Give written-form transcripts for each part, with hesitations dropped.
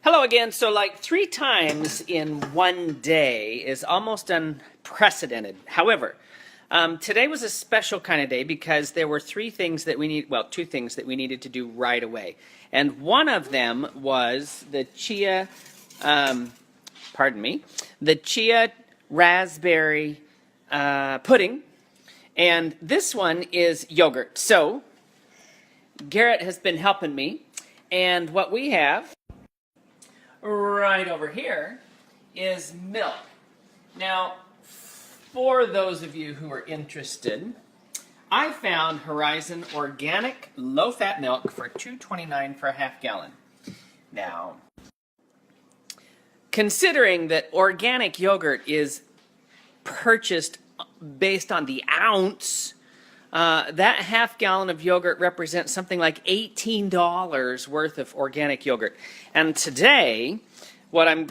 Hello again. So like 3 times in one day is almost unprecedented. However, today was a special kind of day because there were 2 things that we needed to do right away. And one of them was the chia, the chia raspberry pudding. And this one is yogurt. So Garrett has been helping me. And what we have right over here is milk. Now, for those of you who are interested, I found Horizon organic low-fat milk for $2.29 for a half gallon. Now, considering that organic yogurt is purchased based on the ounce, that half gallon of yogurt represents something like $18 worth of organic yogurt. And today, what I'm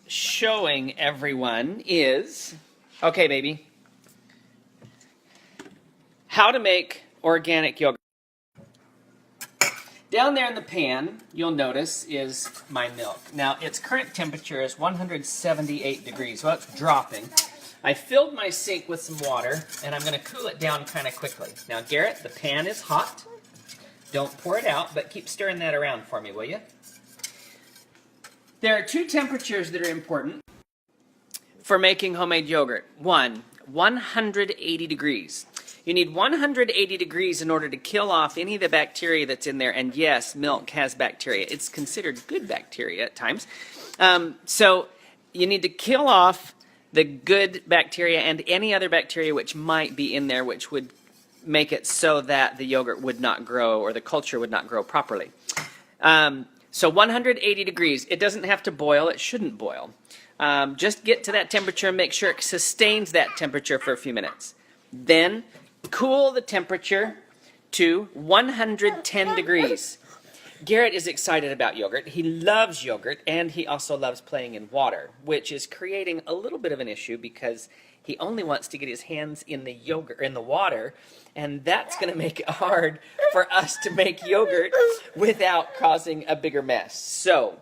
showing everyone is, okay, baby, how to make organic yogurt. Down there in the pan, you'll notice, is my milk. Now, its current temperature is 178 degrees. Well, it's dropping. I filled my sink with some water, and I'm going to cool it down kind of quickly. Now, Garrett, the pan is hot. Don't pour it out, but keep stirring that around for me, will you? There are 2 temperatures that are important for making homemade yogurt. 180 degrees. You need 180 degrees in order to kill off any of the bacteria that's in there. And yes, milk has bacteria. It's considered good bacteria at times. So you need to kill off the good bacteria and any other bacteria which might be in there, which would make it so that the yogurt would not grow or the culture would not grow properly. So 180 degrees. It doesn't have to boil. It shouldn't boil. Just get to that temperature and make sure it sustains that temperature for a few minutes. Then cool the temperature to 110 degrees. Garrett is excited about yogurt. He loves yogurt, and he also loves playing in water, which is creating a little bit of an issue because he only wants to get his hands in the water, and that's going to make it hard for us to make yogurt without causing a bigger mess. So,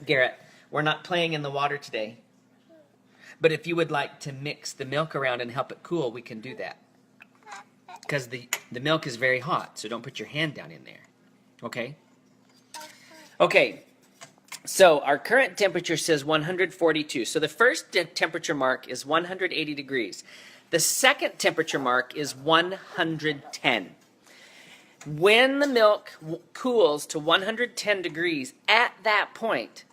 Garrett, we're not playing in the water today, but if you would like to mix the milk around and help it cool, we can do that. Because the milk is very hot, so don't put your hand down in there. Okay? Okay, so our current temperature says 142. So the first temperature mark is 180 degrees. The second temperature mark is 110. When the milk cools to 110 degrees, at that point,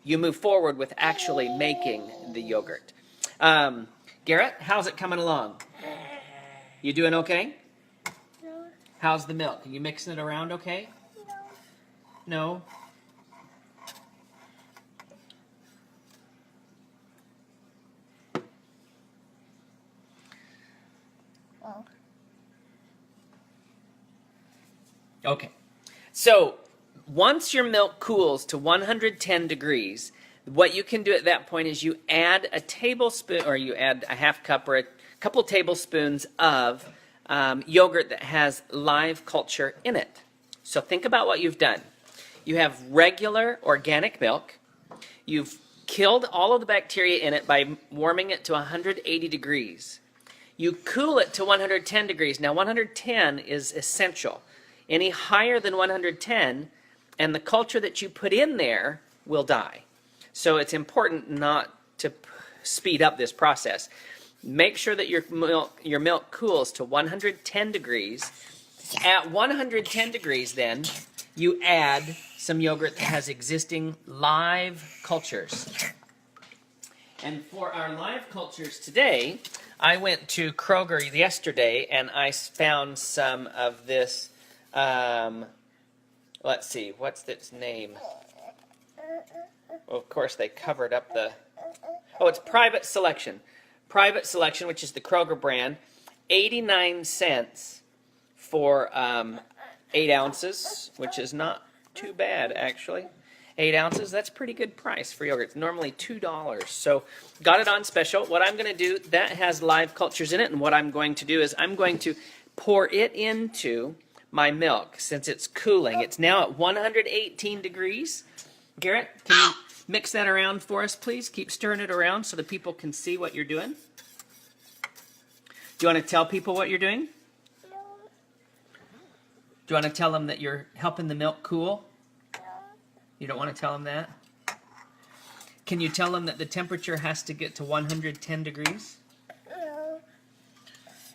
you move forward with actually making the yogurt. Garrett, how's it coming along? You doing okay? No. How's the milk? Are you mixing it around okay? No? Oh. Okay. So, once your milk cools to 110 degrees, what you can do at that point is you add a tablespoon, or you add a half cup or a couple tablespoons of yogurt that has live culture in it. So think about what you've done. You have regular organic milk. You've killed all of the bacteria in it by warming it to 180 degrees. You cool it to 110 degrees. Now 110 is essential. Any higher than 110 and the culture that you put in there will die. So it's important not to speed up this process. Make sure that your milk cools to 110 degrees. At 110 degrees then, you add some yogurt that has existing live cultures. And for our live cultures today, I went to Kroger yesterday and I found some of this, let's see, what's its name? Well, of course, they covered up the... Oh, it's Private Selection. Private Selection, which is the Kroger brand, 89 cents for 8 ounces, which is not too bad, actually. 8 ounces, that's a pretty good price for yogurt. It's normally $2. So, got it on special. What I'm going to do, that has live cultures in it, and what I'm going to do is I'm going to pour it into my milk since it's cooling. It's now at 118 degrees. Garrett, can you mix that around for us, please? Keep stirring it around so the people can see what you're doing. Do you want to tell people what you're doing? No. Do you want to tell them that you're helping the milk cool? No. You don't want to tell them that? Can you tell them that the temperature has to get to 110 degrees? No.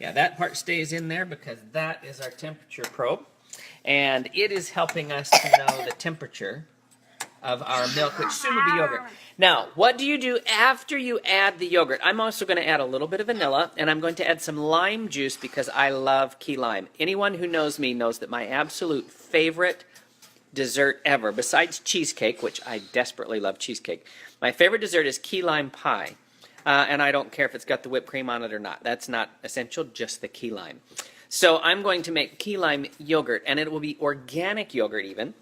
Yeah, that part stays in there because that is our temperature probe. And it is helping us to know the temperature of our milk, which soon will be yogurt. Now, what do you do after you add the yogurt? I'm also going to add a little bit of vanilla, and I'm going to add some lime juice because I love key lime. Anyone who knows me knows that my absolute favorite dessert ever, besides cheesecake, which I desperately love cheesecake, my favorite dessert is key lime pie. And I don't care if it's got the whipped cream on it or not. That's not essential, just the key lime. So I'm going to make key lime yogurt, and it will be organic yogurt even,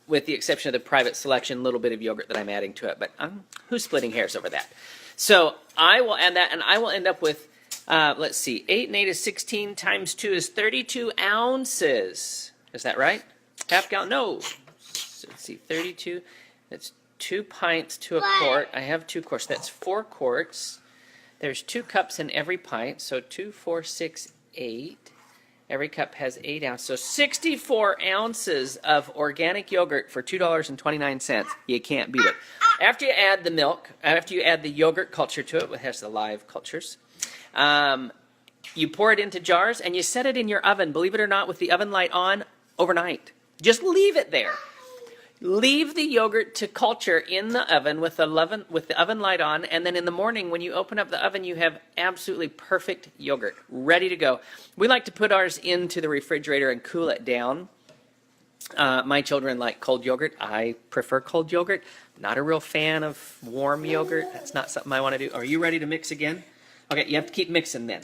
with the exception of the private selection little bit of yogurt that I'm adding to it. But who's splitting hairs over that? So I will add that, and I will end up with, let's see, 8 and 8 is 16 times 2 is 32 ounces. Is that right? Half gallon? No. So let's see, 32. That's 2 pints to a quart. I have 2 quarts. That's 4 quarts. There's 2 cups in every pint, so 2, 4, 6, 8. Every cup has 8 ounces. So 64 ounces of organic yogurt for $2.29. You can't beat it. After you add the milk, after you add the yogurt culture to it, which has the live cultures, you pour it into jars and you set it in your oven, believe it or not, with the oven light on overnight. Just leave it there. Leave the yogurt to culture in the oven with the oven light on, and then in the morning when you open up the oven, you have absolutely perfect yogurt ready to go. We like to put ours into the refrigerator and cool it down. My children like cold yogurt. I prefer cold yogurt. Not a real fan of warm yogurt. That's not something I want to do. Are you ready to mix again? Okay, you have to keep mixing then.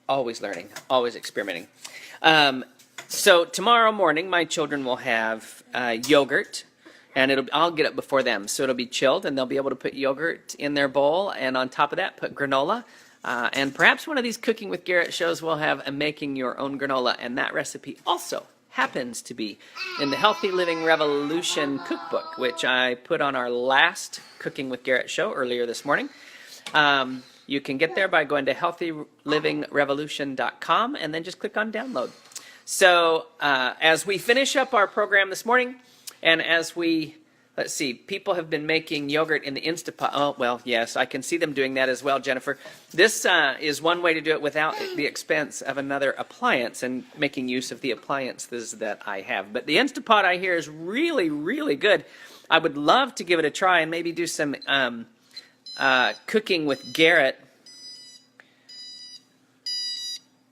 Always learning, always experimenting. So tomorrow morning, my children will have yogurt, and I'll get it before them. So it'll be chilled, and they'll be able to put yogurt in their bowl, and on top of that, put granola. And perhaps one of these Cooking with Garrett shows will have a making your own granola, and that recipe also happens to be in the Healthy Living Revolution cookbook, which I put on our last Cooking with Garrett show earlier this morning. You can get there by going to healthylivingrevolution.com and then just click on download. So as we finish up our program this morning, and as we, let's see, people have been making yogurt in the Instapot. Oh, well, yes, I can see them doing that as well, Jennifer. This is one way to do it without the expense of another appliance and making use of the appliances that I have. But the Instapot, I hear, is really, really good. I would love to give it a try and maybe do some Cooking with Garrett.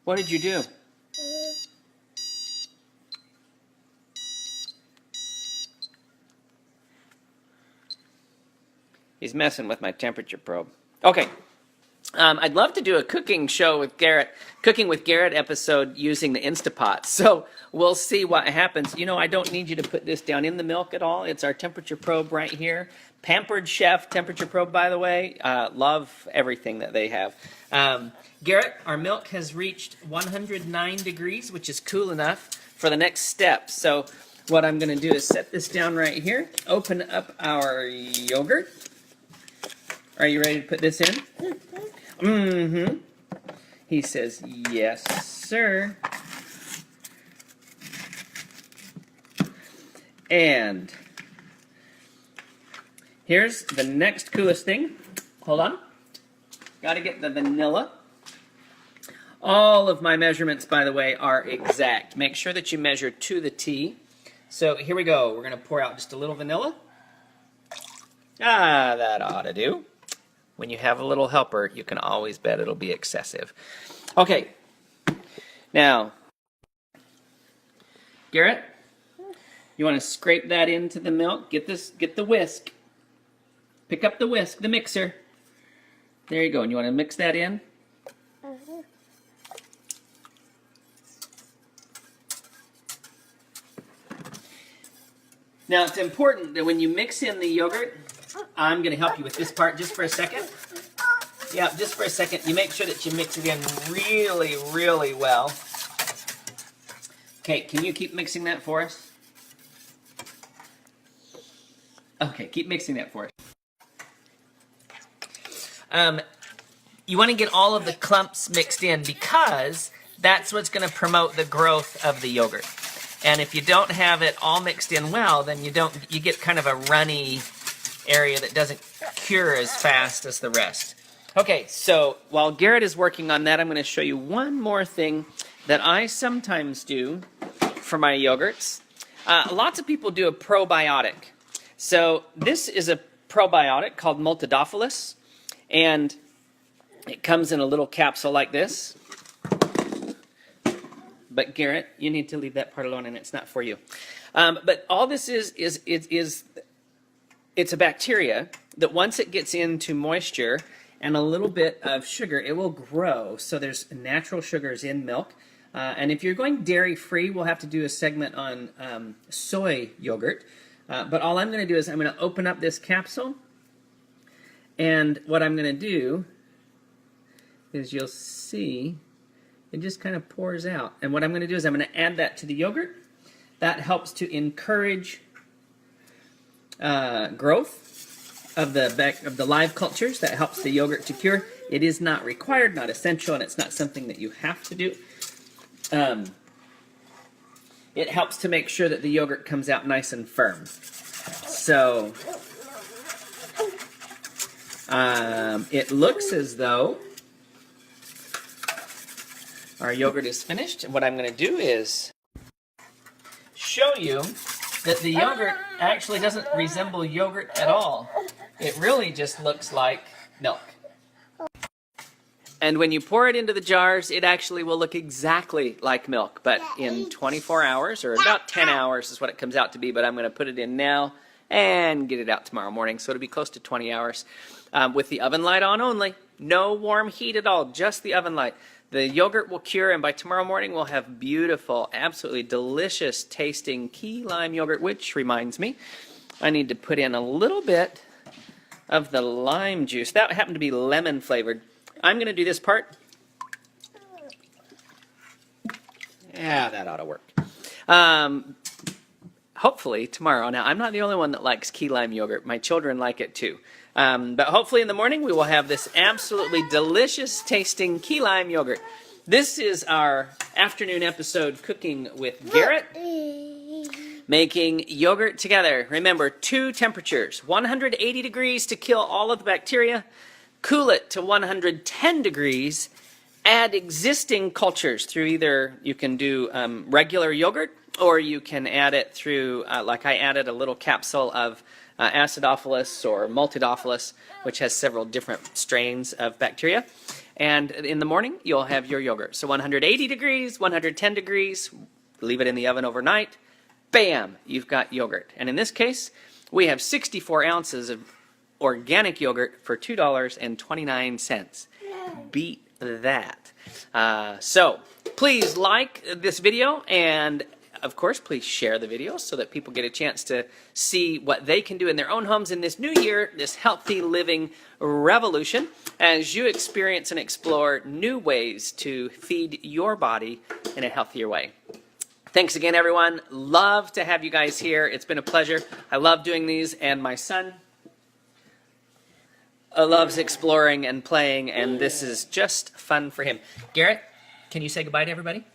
What did you do? He's messing with my temperature probe. Okay. I'd love to do a cooking show with Garrett, Cooking with Garrett episode using the Instapot. So we'll see what happens. You know, I don't need you to put this down in the milk at all. It's our temperature probe right here. Pampered Chef temperature probe, by the way. Love everything that they have. Garrett, our milk has reached 109 degrees, which is cool enough for the next step. So what I'm going to do is set this down right here, open up our yogurt. Are you ready to put this in? Mm-hmm. He says, yes, sir. And here's the next coolest thing. Hold on. Got to get the vanilla. All of my measurements, by the way, are exact. Make sure that you measure to the T. So here we go. We're going to pour out just a little vanilla. That ought to do. When you have a little helper, you can always bet it'll be excessive. Okay. Now, Garrett, you want to scrape that into the milk? Get the whisk. Pick up the whisk, the mixer. There you go. And you want to mix that in? Now, it's important that when you mix in the yogurt, I'm going to help you with this part just for a second. Yeah, just for a second. You make sure that you mix it in really, really well. Okay, can you keep mixing that for us? Okay, keep mixing that for us. You want to get all of the clumps mixed in because that's what's going to promote the growth of the yogurt. And if you don't have it all mixed in well, then you get kind of a runny area that doesn't cure as fast as the rest. Okay, so while Garrett is working on that, I'm going to show you one more thing that I sometimes do for my yogurts. Lots of people do a probiotic. So this is a probiotic called Multidophilus, and it comes in a little capsule like this. But Garrett, you need to leave that part alone, and it's not for you. But all this is it's a bacteria that once it gets into moisture and a little bit of sugar, it will grow. So there's natural sugars in milk. And if you're going dairy-free, we'll have to do a segment on soy yogurt. But all I'm going to do is I'm going to open up this capsule. And what I'm going to do is you'll see it just kind of pours out. And what I'm going to do is I'm going to add that to the yogurt. That helps to encourage growth of the live cultures. That helps the yogurt to cure. It is not required, not essential, and it's not something that you have to do. It helps to make sure that the yogurt comes out nice and firm. So it looks as though our yogurt is finished. And what I'm going to do is show you that the yogurt actually doesn't resemble yogurt at all. It really just looks like milk. And when you pour it into the jars, it actually will look exactly like milk. But in 24 hours, or about 10 hours is what it comes out to be. But I'm going to put it in now and get it out tomorrow morning. So it'll be close to 20 hours with the oven light on only. No warm heat at all, just the oven light. The yogurt will cure, and by tomorrow morning we'll have beautiful, absolutely delicious tasting key lime yogurt, which reminds me, I need to put in a little bit of the lime juice. That happened to be lemon flavored. I'm going to do this part. Yeah, that ought to work. Hopefully tomorrow. Now, I'm not the only one that likes key lime yogurt. My children like it too. But hopefully in the morning we will have this absolutely delicious tasting key lime yogurt. This is our afternoon episode cooking with Garrett, making yogurt together. Remember, 2 temperatures, 180 degrees to kill all of the bacteria, cool it to 110 degrees, add existing cultures through either, you can do regular yogurt, or you can add it through, like I added a little capsule of Acidophilus or Multidophilus, which has several different strains of bacteria. And in the morning, you'll have your yogurt. So 180 degrees, 110 degrees, leave it in the oven overnight, bam, you've got yogurt. And in this case, we have 64 ounces of organic yogurt for $2.29. Beat that. So please like this video, and of course, please share the video so that people get a chance to see what they can do in their own homes in this new year, this healthy living revolution, as you experience and explore new ways to feed your body in a healthier way. Thanks again, everyone. Love to have you guys here. It's been a pleasure. I love doing these, and my son loves exploring and playing, and this is just fun for him. Garrett, can you say goodbye to everybody?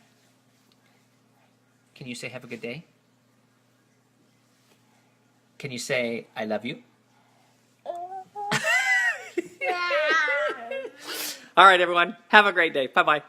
Can you say have a good day? Can you say I love you? All right, everyone. Have a great day. Bye-bye.